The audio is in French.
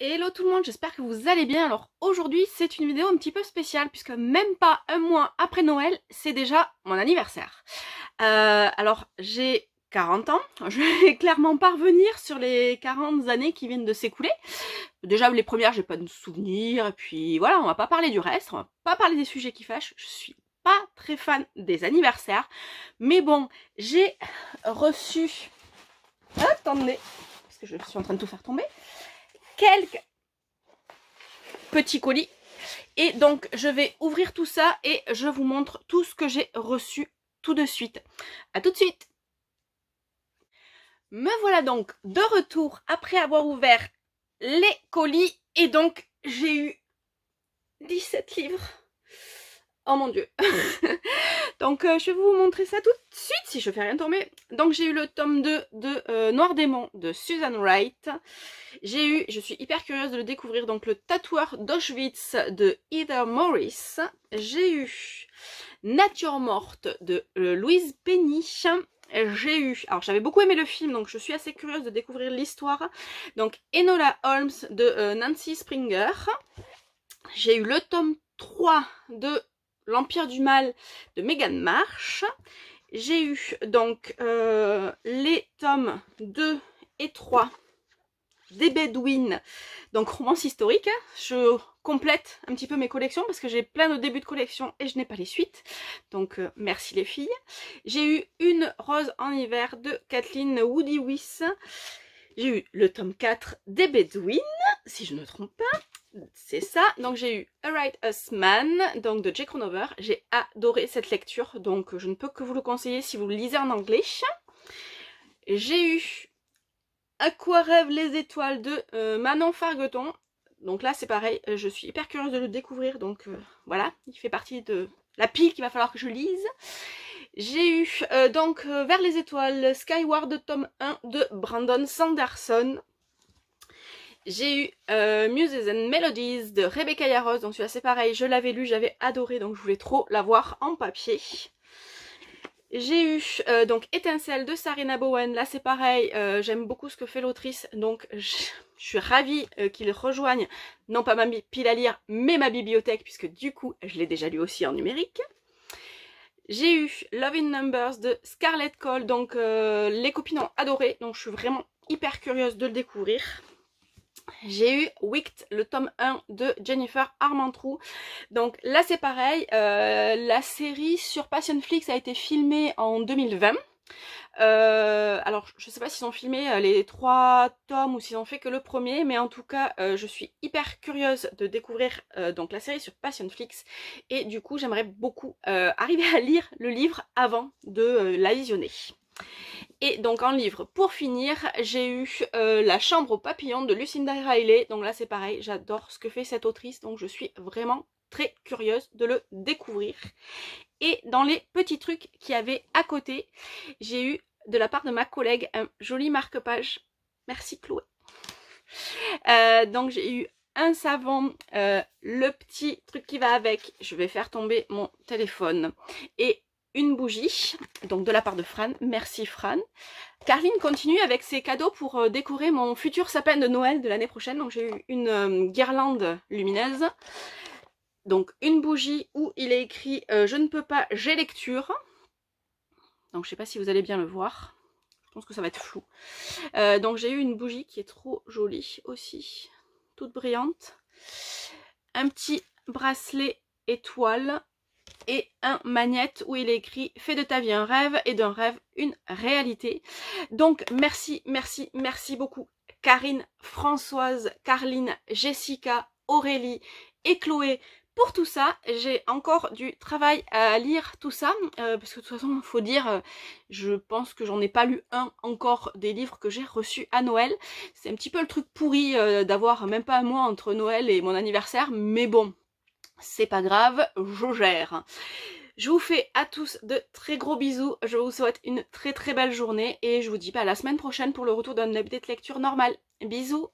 Hello tout le monde, j'espère que vous allez bien. Alors aujourd'hui c'est une vidéo un petit peu spéciale puisque même pas un mois après Noël, c'est déjà mon anniversaire. Alors j'ai 40 ans, je vais clairement pas revenir sur les 40 années qui viennent de s'écouler. Déjà les premières j'ai pas de souvenirs et puis voilà, on va pas parler du reste, on va pas parler des sujets qui fâchent. Je suis pas très fan des anniversaires, mais bon, j'ai reçu... Attendez, parce que je suis en train de tout faire tomber. Quelques petits colis et donc je vais ouvrir tout ça et je vous montre tout ce que j'ai reçu tout de suite. À tout de suite. Me voilà donc de retour après avoir ouvert les colis et donc j'ai eu 17 livres. Oh mon dieu. Donc je vais vous montrer ça tout de suite si je fais rien tomber. Donc j'ai eu le tome 2 de Noir Démon de Susan Wright. Je suis hyper curieuse de le découvrir, donc le tatoueur d'Auschwitz de Heather Morris. J'ai eu Nature morte de Louise Penny. J'ai eu, alors j'avais beaucoup aimé le film, donc je suis assez curieuse de découvrir l'histoire. Donc Enola Holmes de Nancy Springer. J'ai eu le tome 3 de L'Empire du Mal de Megan Marsh. J'ai eu donc les tomes 2 et 3 des Bedouines, donc romance historique. Je complète un petit peu mes collections parce que j'ai plein de débuts de collection et je n'ai pas les suites. Donc merci les filles. J'ai eu une rose en hiver de Kathleen Woody-Wyss. J'ai eu le tome 4 des Bedouines, si je ne me trompe pas. C'est ça, donc j'ai eu A Right Us Man, donc de Jake Ronover. J'ai adoré cette lecture, donc je ne peux que vous le conseiller si vous le lisez en anglais. J'ai eu À quoi rêvent les étoiles de Manon Fargueton. Donc là c'est pareil, je suis hyper curieuse de le découvrir, donc voilà, il fait partie de la pile qu'il va falloir que je lise. J'ai eu donc Vers les étoiles, Skyward tome 1 de Brandon Sanderson. J'ai eu Muses and Melodies de Rebecca Yarros, donc celui-là c'est pareil, je l'avais lu, j'avais adoré, donc je voulais trop l'avoir en papier. J'ai eu donc Étincelle de Sarina Bowen, là c'est pareil, j'aime beaucoup ce que fait l'autrice, donc je suis ravie qu'il rejoigne, non pas ma pile à lire, mais ma bibliothèque, puisque du coup je l'ai déjà lu aussi en numérique. J'ai eu Love in Numbers de Scarlett Cole, donc les copines ont adoré, donc je suis vraiment hyper curieuse de le découvrir. J'ai eu Wicked, le tome 1 de Jennifer Armentrout. Donc là c'est pareil, la série sur Passionflix a été filmée en 2020. Alors je sais pas s'ils ont filmé les 3 tomes ou s'ils ont fait que le premier, mais en tout cas je suis hyper curieuse de découvrir donc la série sur Passionflix et du coup j'aimerais beaucoup arriver à lire le livre avant de la visionner. Et donc en livre, pour finir, j'ai eu La chambre aux papillons de Lucinda Riley. Donc là c'est pareil, j'adore ce que fait cette autrice, donc je suis vraiment très curieuse de le découvrir. Et dans les petits trucs qu'il y avait à côté, j'ai eu de la part de ma collègue un joli marque-page. Merci Chloé. Donc j'ai eu un savon, le petit truc qui va avec, je vais faire tomber mon téléphone, et une bougie, donc de la part de Fran, merci Fran. Carline continue avec ses cadeaux pour décorer mon futur sapin de Noël de l'année prochaine, donc j'ai eu une guirlande lumineuse, donc une bougie où il est écrit je ne peux pas, j'ai lecture, donc je sais pas si vous allez bien le voir, je pense que ça va être flou. Donc j'ai eu une bougie qui est trop jolie aussi, toute brillante, un petit bracelet étoile, et un magnète où il est écrit « Fais de ta vie un rêve et d'un rêve une réalité ». Donc merci, merci, merci beaucoup Karine, Françoise, Carline, Jessica, Aurélie et Chloé pour tout ça. J'ai encore du travail à lire tout ça, parce que de toute façon il faut dire, je pense que j'en ai pas lu un encore des livres que j'ai reçus à Noël. C'est un petit peu le truc pourri d'avoir même pas un mois entre Noël et mon anniversaire, mais bon. C'est pas grave, je gère. Je vous fais à tous de très gros bisous, je vous souhaite une très très belle journée et je vous dis à la semaine prochaine pour le retour d'un update lecture normal. Bisous!